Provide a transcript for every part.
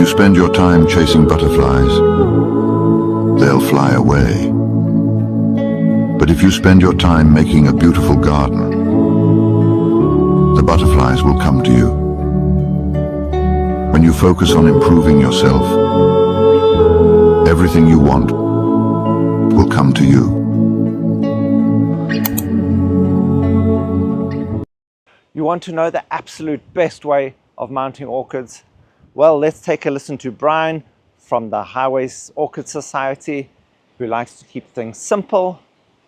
you spend your time chasing butterflies, they'll fly away. But if you spend your time making a beautiful garden, the butterflies will come to you. When you focus on improving yourself, everything you want will come to you. You want to know the absolute best way of mounting orchids? Well, let's take a listen to Brian from the Highways Orchid Society, who likes to keep things simple,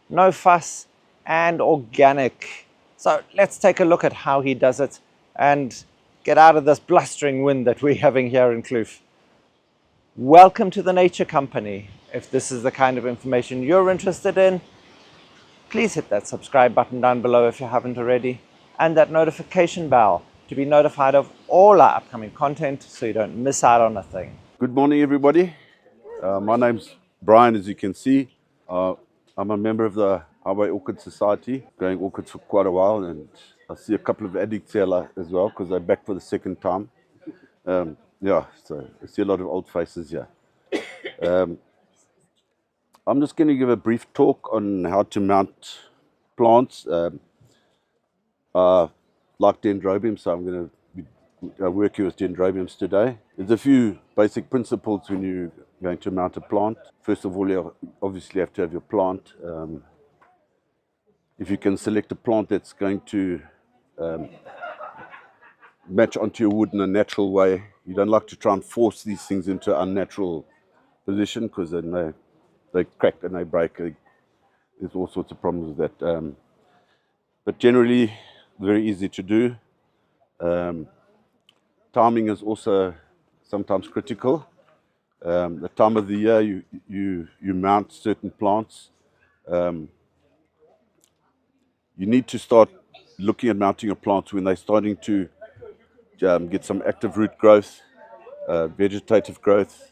no fuss, and organic. So let's take a look at how he does it and get out of this blustering wind that we're having here in Kloof. Welcome to the Nature Company. If this is the kind of information you're interested in, please hit that subscribe button down below if you haven't already, and that notification bell to be notified of all our upcoming content so you don't miss out on a thing. Good morning, everybody. My name's Brian, as you can see. I'm a member of the Highway Orchid Society, growing orchids for quite a while, and I see a couple of addicts here as well because they're back for the second time. So I see a lot of old faces here. I'm just going to give a brief talk on how to mount plants. Like dendrobiums, so I'm going to be working with dendrobiums today. There's a few basic principles when you're going to mount a plant. First of all, you obviously have to have your plant. If you can select a plant that's going to match onto your wood in a natural way, you don't like to try and force these things into an unnatural position because then they crack and they break. There's all sorts of problems with that. But generally, very easy to do. Timing is also sometimes critical. The time of the year you mount certain plants, you need to start looking at mounting your plants when they're starting to get some active root growth, vegetative growth.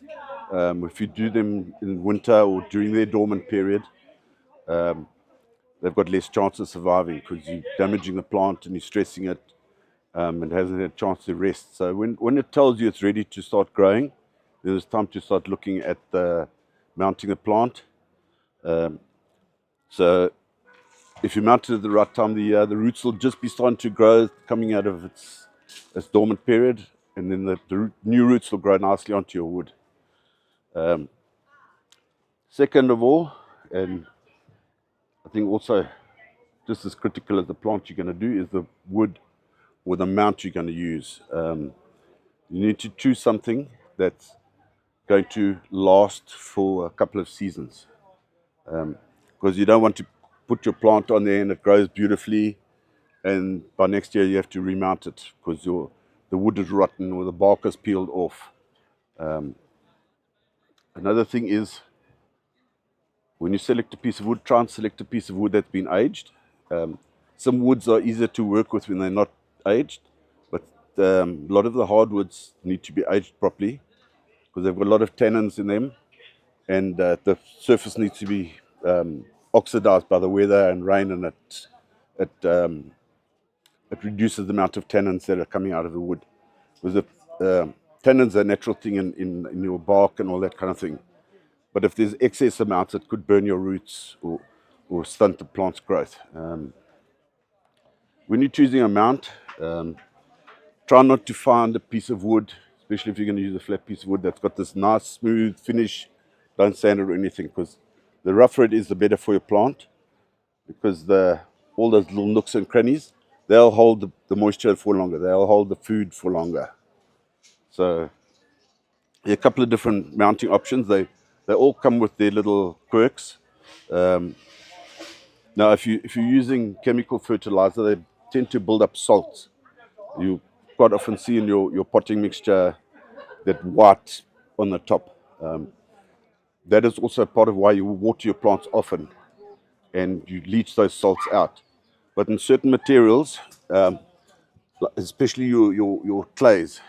If you do them in winter or during their dormant period, they've got less chance of surviving because you're damaging the plant and you're stressing it, and hasn't had a chance to rest. So when it tells you it's ready to start growing, then it's time to start looking at mounting the plant. So if you mount it at the right time of the year, the roots will just be starting to grow, coming out of its dormant period, and then the new roots will grow nicely onto your wood. Second of all, and I think also just as critical as the plant you're going to do, is the wood or the mount you're going to use. You need to choose something that's going to last for a couple of seasons, because you don't want to put your plant on there and it grows beautifully, and by next year you have to remount it because the wood is rotten or the bark is peeled off. Another thing is, when you select a piece of wood, try and select a piece of wood that's been aged. Some woods are easier to work with when they're not aged, but a lot of the hardwoods need to be aged properly because they've got a lot of tannins in them, and the surface needs to be oxidized by the weather and rain, and it reduces the amount of tannins that are coming out of the wood. Because the tannins are a natural thing in your bark and all that kind of thing. But if there's excess amounts, it could burn your roots or stunt the plant's growth. When you're choosing a mount, try not to find a piece of wood, especially if you're going to use a flat piece of wood that's got this nice smooth finish. Don't sand it or anything, because the rougher it is, the better for your plant, because all those little nooks and crannies, they'll hold the moisture for longer. They'll hold the food for longer. So there are a couple of different mounting options. They all come with their little quirks. Now, if you're using chemical fertilizer, they tend to build up salts. You quite often see in your potting mixture that white on the top. That is also part of why you water your plants often and you leach those salts out. But in certain materials, especially your clays,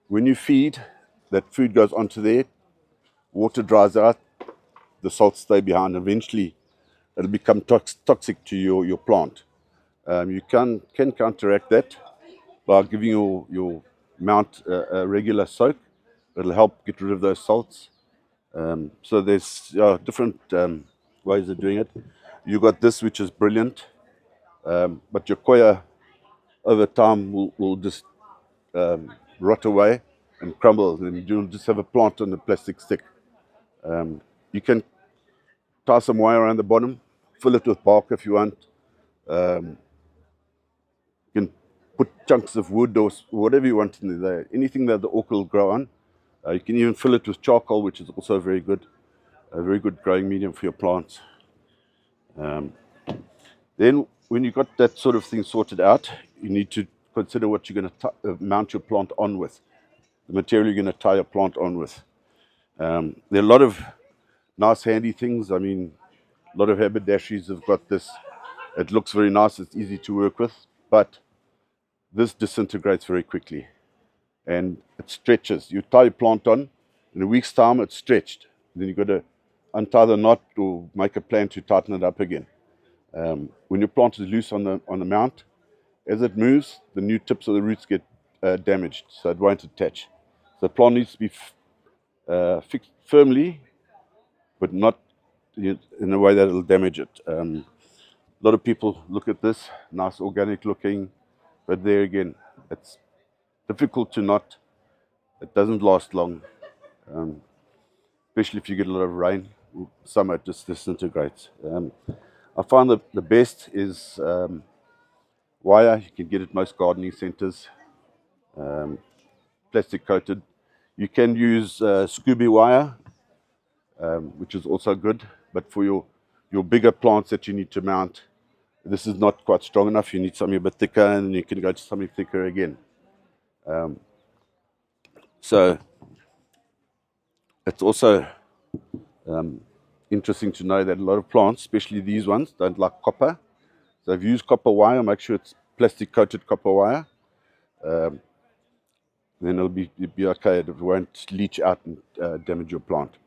when you feed, that food goes onto there, water dries out, the salts stay behind. Eventually, it'll become toxic to your plant. You can counteract that by giving your mount a regular soak. It'll help get rid of those salts. So there's different ways of doing it. You got this, which is brilliant, but your coir over time will just rot away and crumble, and you'll just have a plant on a plastic stick. You can tie some wire around the bottom, fill it with bark if you want. You can put chunks of wood or whatever you want in there, anything that the orchid will grow on. You can even fill it with charcoal, which is also very good, a very good growing medium for your plants. Then when you've got that sort of thing sorted out, you need to consider what you're going to mount your plant on with, the material you're going to tie your plant on with. There are a lot of nice handy things. I mean, a lot of haberdasheries have got this. It looks very nice, it's easy to work with, but this disintegrates very quickly and it stretches. You tie your plant on, in a week's time it's stretched. Then you've got to untie the knot or make a plan to tighten it up again. When your plant is loose on the mount, as it moves, the new tips of the roots get damaged, so it won't attach. So the plant needs to be fixed firmly, but not in a way that it'll damage it. A lot of people look at this, nice organic looking, but there again, it's difficult to knot. It doesn't last long, especially if you get a lot of rain. Summer, it just disintegrates. I find that the best is wire. You can get it at most gardening centres, plastic coated. You can use Scooby wire, which is also good, but for your bigger plants that you need to mount, this is not quite strong enough. You need something a bit thicker, and you can go to something thicker again. So it's also interesting to know that a lot of plants, especially these ones, don't like copper. So if you use copper wire, make sure it's plastic coated copper wire. Then it'll be okay. It won't leach out and damage your plant.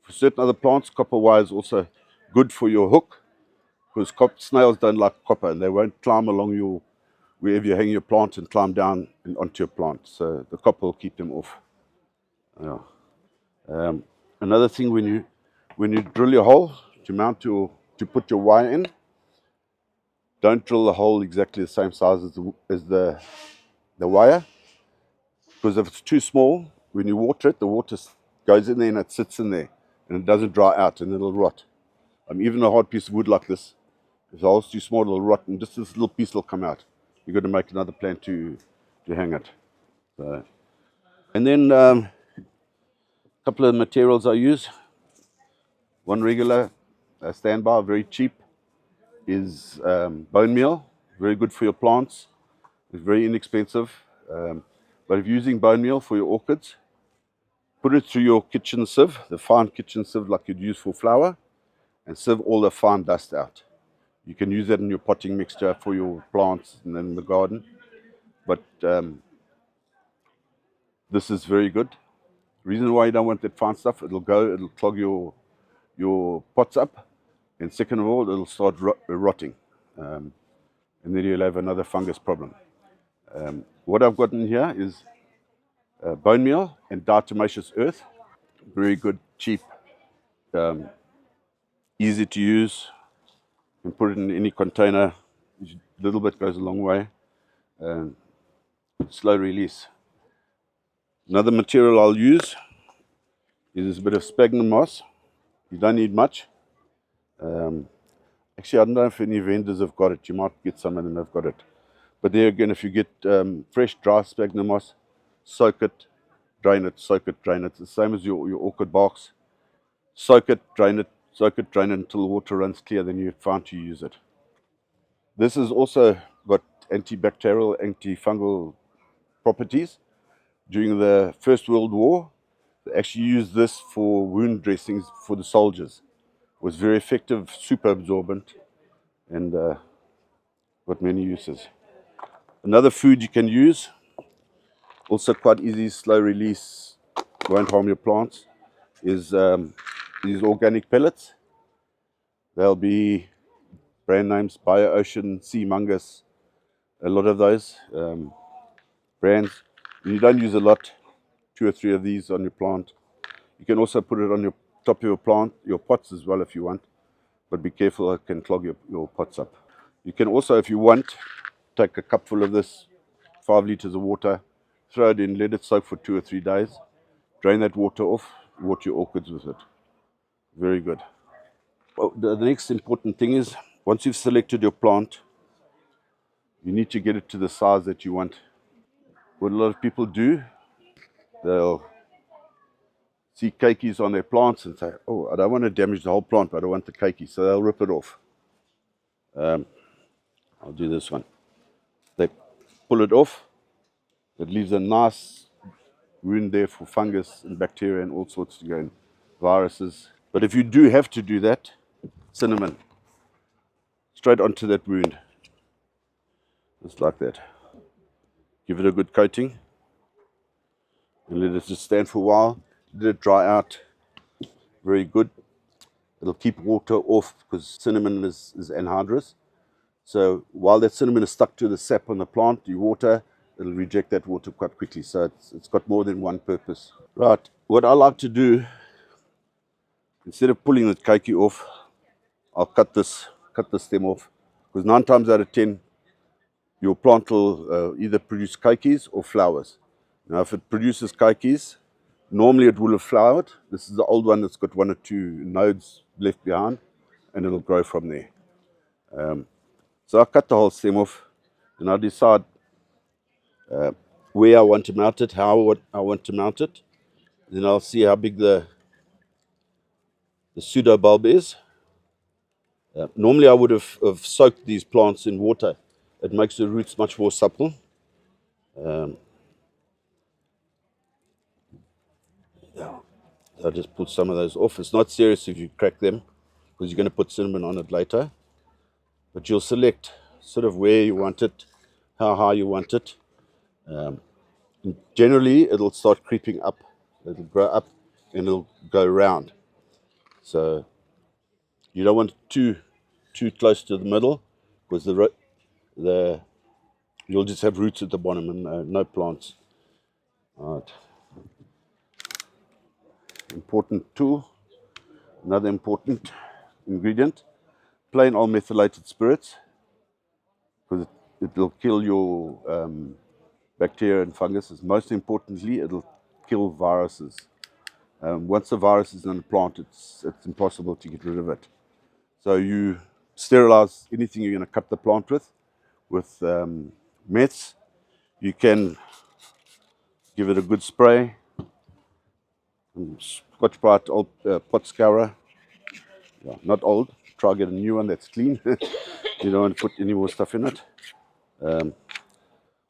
For certain other plants, copper wire is also good for your hook, because snails don't like copper and they won't climb along wherever you hang your plant and climb down and onto your plant. So the copper will keep them off. Yeah. Another thing, when you drill your hole to put your wire in, don't drill the hole exactly the same size as the wire, because if it's too small, when you water it, the water goes in there and it sits in there and it doesn't dry out and it'll rot. Even a hard piece of wood like this, if the hole's too small, it'll rot and just this little piece will come out. You've got to make another plan to hang it. So, and then a couple of materials I use. One regular standby, very cheap, is bone meal. Very good for your plants. It's very inexpensive. But if you're using bone meal for your orchids, put it through your kitchen sieve, the fine kitchen sieve like you'd use for flour, and sieve all the fine dust out. You can use that in your potting mixture for your plants and then in the garden. But this is very good. The reason why you don't want that fine stuff, it'll clog your pots up, and second of all, it'll start rotting, and then you'll have another fungus problem. What I've got in here is bone meal and diatomaceous earth. Very good, cheap, easy to use. You can put it in any container. A little bit goes a long way. Slow release. Another material I'll use is a bit of sphagnum moss. You don't need much. Actually, I don't know if any vendors have got it. You might get some of them have got it. But there again, if you get fresh, dry sphagnum moss, soak it, drain it, soak it, drain it. It's the same as your orchid barks. Soak it, drain it, soak it, drain it until the water runs clear, then you're fine to use it. This has also got antibacterial, antifungal properties. During the First World War, they actually used this for wound dressings for the soldiers. It was very effective, super absorbent, and got many uses. Another food you can use, also quite easy, slow release, won't harm your plants, is these organic pellets. They'll be brand names, BioOcean, Sea Mungus, a lot of those brands. You don't use a lot, 2 or 3 of these on your plant. You can also put it on your top of your plant, your pots as well if you want, but be careful, it can clog your pots up. You can also, if you want, take a cupful of this, 5 liters of water, throw it in, let it soak for 2 or 3 days, drain that water off, water your orchids with it. Very good. Well, the next important thing is, once you've selected your plant, you need to get it to the size that you want. What a lot of people do, they'll see keikis on their plants and say, oh, I don't want to damage the whole plant, but I want the keiki, so they'll rip it off. I'll do this one. They pull it off. It leaves a nice wound there for fungus and bacteria and all sorts to go in, viruses. But if you do have to do that, cinnamon, straight onto that wound, just like that. Give it a good coating and let it just stand for a while. Let it dry out. Very good. It'll keep water off because cinnamon is anhydrous. So while that cinnamon is stuck to the sap on the plant, you water, it'll reject that water quite quickly. So it's got more than one purpose. Right, what I like to do, instead of pulling the keiki off, I'll cut the stem off. Because 9 times out of 10, your plant will either produce keikis or flowers. Now if it produces keikis, normally it will have flowered. This is the old one that's got 1 or 2 nodes left behind, and it'll grow from there. So I cut the whole stem off, and I decide where I want to mount it, how I want to mount it. Then I'll see how big the pseudo bulb is. Normally I would have soaked these plants in water. It makes the roots much more supple. I'll just put some of those off. It's not serious if you crack them, because you're going to put cinnamon on it later. But you'll select sort of where you want it, how high you want it. Generally, it'll start creeping up. It'll grow up and it'll go round. So you don't want it too close to the middle, because you'll just have roots at the bottom and no plants. All right. Important tool, another important ingredient, plain old methylated spirits, because it will kill your bacteria and funguses. Most importantly, it'll kill viruses. Once the virus is on the plant, it's impossible to get rid of it. So you sterilize anything you're going to cut the plant with meths. You can give it a good spray. Scotch-Brite old pot scourer. Yeah, not old. Try to get a new one that's clean. You don't want to put any more stuff in it. A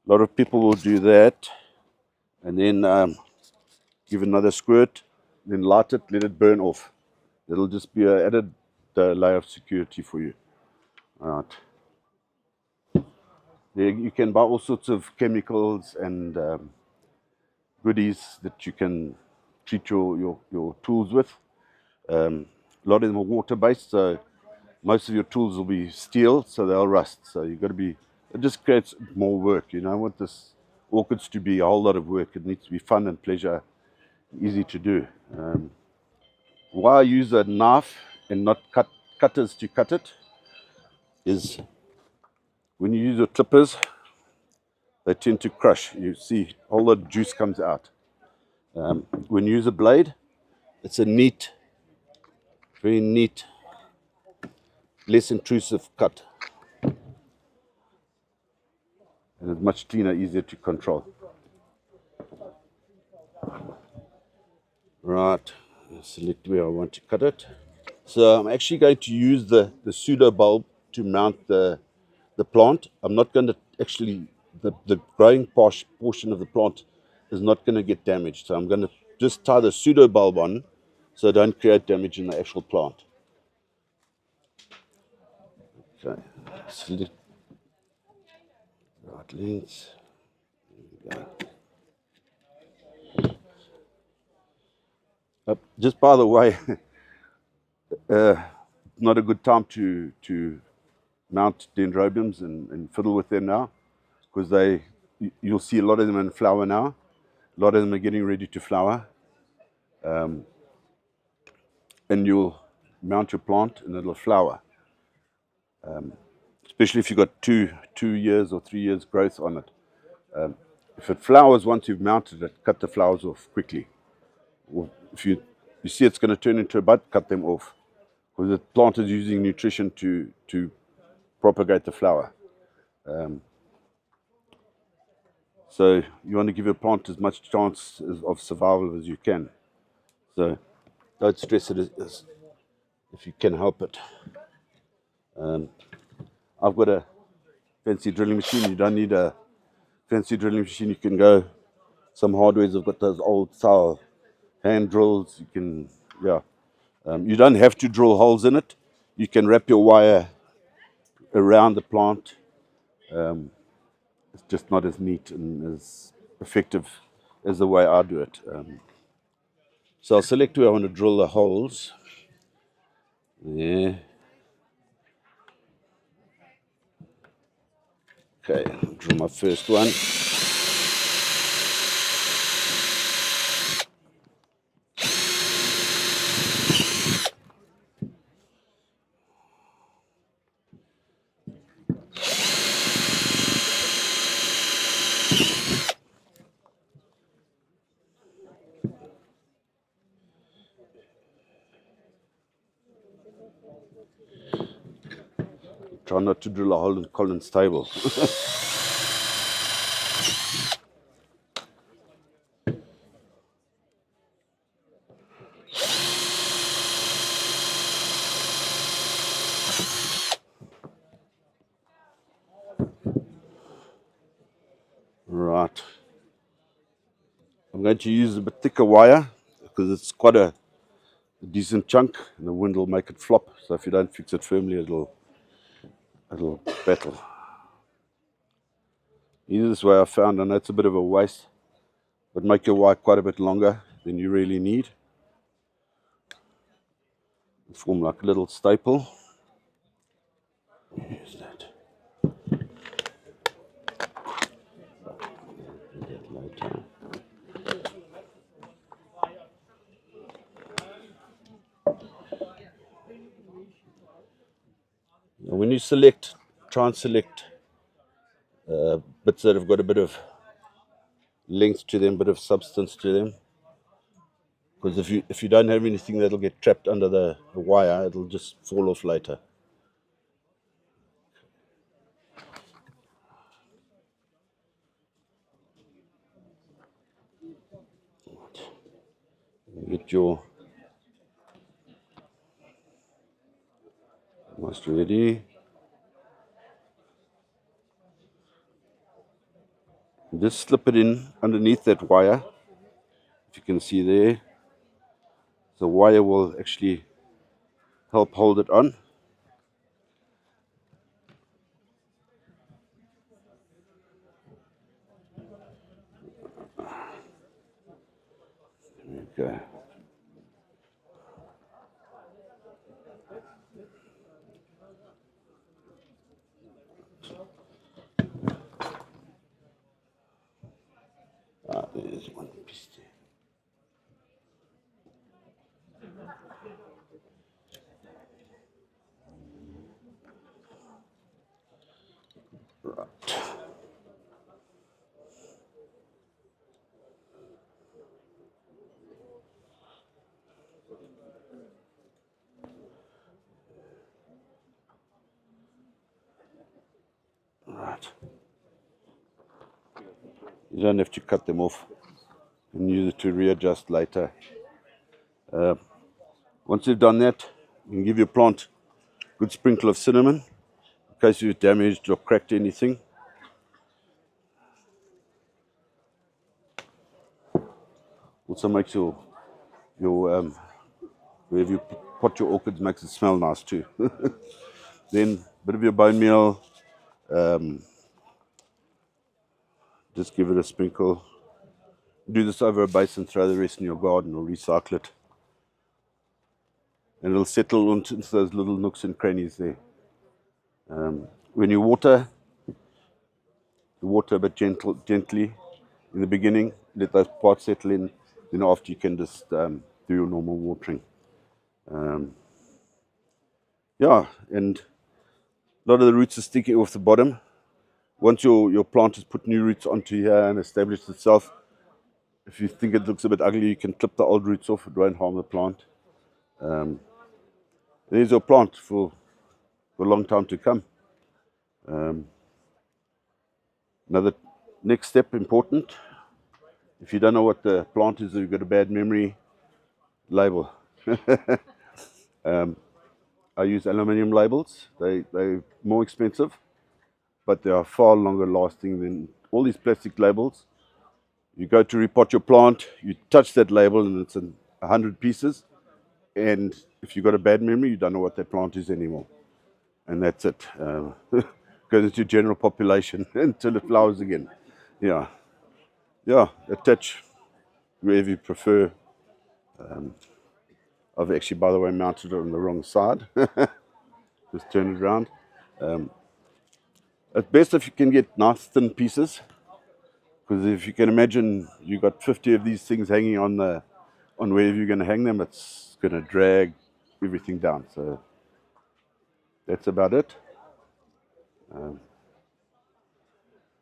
lot of people will do that, and then give another squirt, then light it, let it burn off. It'll just be an added layer of security for you. All right. There you can buy all sorts of chemicals and goodies that you can treat your tools with. A lot of them are water-based, so most of your tools will be steel, so they'll rust. So you've got to be, it just creates more work. You know, I want this orchids to be a whole lot of work. It needs to be fun and pleasure, easy to do. Why I use a knife and not cutters to cut it is when you use your clippers, they tend to crush. You see a whole lot of juice comes out. When you use a blade, it's a neat, very neat, less intrusive cut. And it's much cleaner, easier to control. Right, select where I want to cut it. So I'm actually going to use the pseudo bulb to mount the plant. I'm not going to actually, the growing portion of the plant is not going to get damaged. So I'm going to just tie the pseudo bulb on so I don't create damage in the actual plant. Okay, select right length. There we go. Just by the way, not a good time to mount dendrobiums and fiddle with them now, because you'll see a lot of them in flower now. A lot of them are getting ready to flower. And you'll mount your plant and it'll flower. Especially if you've got 2 years or 3 years growth on it. If it flowers once you've mounted it, cut the flowers off quickly. Or if you see it's going to turn into a bud, cut them off. Because the plant is using nutrition to propagate the flower. So you want to give your plant as much chance of survival as you can. So don't stress it if you can help it. I've got a fancy drilling machine. You don't need a fancy drilling machine. You can go, some hardwares have got those old style hand drills. You can, yeah. You don't have to drill holes in it. You can wrap your wire around the plant. It's just not as neat and as effective as the way I do it. So I'll select where I want to drill the holes. There. Okay, drill my first one. Try not to drill a hole in Colin's table. Right. I'm going to use a bit thicker wire because it's quite a decent chunk and the wind will make it flop. So if you don't fix it firmly, it'll battle. Easiest way I found, I know it's a bit of a waste, but make your wire quite a bit longer than you really need. Form like a little staple. Use that. Later. Now when you select, try and select bits that have got a bit of length to them, bit of substance to them. Because if you don't have anything that'll get trapped under the wire, it'll just fall off later. Get your almost ready. Just slip it in underneath that wire. If you can see there, the wire will actually help hold it on. There we go. There's one piece there. Right. Right. You don't have to cut them off. You can use it to readjust later. Once you've done that, you can give your plant a good sprinkle of cinnamon in case you've damaged or cracked anything. Also makes your wherever you pot your orchids makes it smell nice too. Then a bit of your bone meal. Just give it a sprinkle. Do this over a base and throw the rest in your garden or recycle it. And it'll settle into those little nooks and crannies there. When you water a bit gently in the beginning. let those parts settle in. Then after you can just do your normal watering. Yeah, and a lot of the roots are sticking off the bottom. Once your plant has put new roots onto here and established itself, if you think it looks a bit ugly, you can clip the old roots off. It won't harm the plant. There's your plant for a long time to come. Another next step important. If you don't know what the plant is, or you've got a bad memory, label. I use aluminium labels. They're more expensive, but they are far longer lasting than all these plastic labels. You go to repot your plant, you touch that label and it's in 100 pieces. And if you've got a bad memory, you don't know what that plant is anymore. And that's it. Goes into general population until it flowers again. Yeah. Yeah, attach wherever you prefer. I've actually, by the way, mounted it on the wrong side. Just turn it around. It's best if you can get nice thin pieces, because if you can imagine you've got 50 of these things hanging on wherever you're going to hang them, it's going to drag everything down. So that's about it. And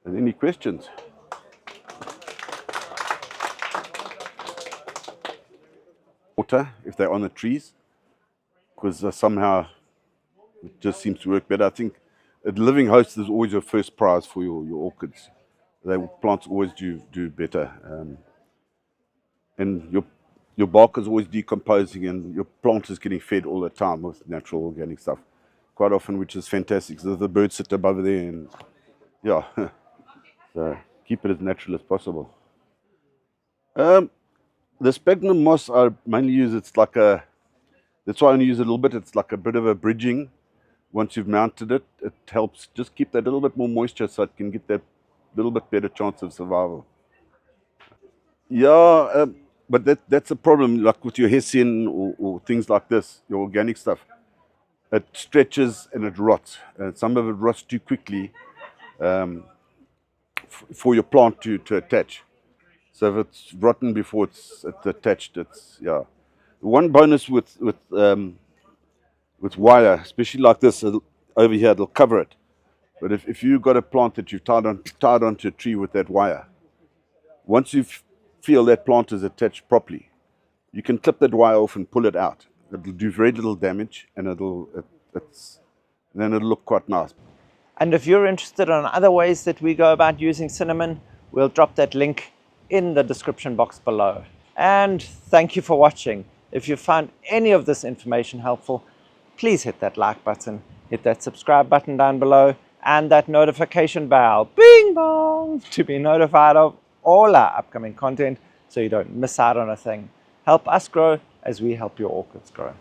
any questions? Water if they're on the trees, because somehow it just seems to work better. I think a living host is always your first prize for your orchids. Plants always do better, and your bark is always decomposing, and your plant is getting fed all the time with natural organic stuff, quite often, which is fantastic. So the birds sit above there, and yeah, so keep it as natural as possible. The sphagnum moss I mainly use, that's why I only use it a little bit. It's like a bit of a bridging. Once you've mounted it, it helps just keep that little bit more moisture so it can get that little bit better chance of survival. Yeah, but that's a problem, like with your hessian or things like this, your organic stuff. It stretches and it rots. Some of it rots too quickly for your plant to attach. So if it's rotten before it's attached, it's, yeah. One bonus with wire, especially like this, over here, it'll cover it. But if you've got a plant that you've tied onto a tree with that wire, once you feel that plant is attached properly, you can clip that wire off and pull it out. It'll do very little damage, and then it'll look quite nice. And if you're interested in other ways that we go about using cinnamon, we'll drop that link in the description box below. And thank you for watching. If you found any of this information helpful, please hit that like button, hit that subscribe button down below, and that notification bell, bing bong, to be notified of all our upcoming content so you don't miss out on a thing. Help us grow as we help your orchids grow.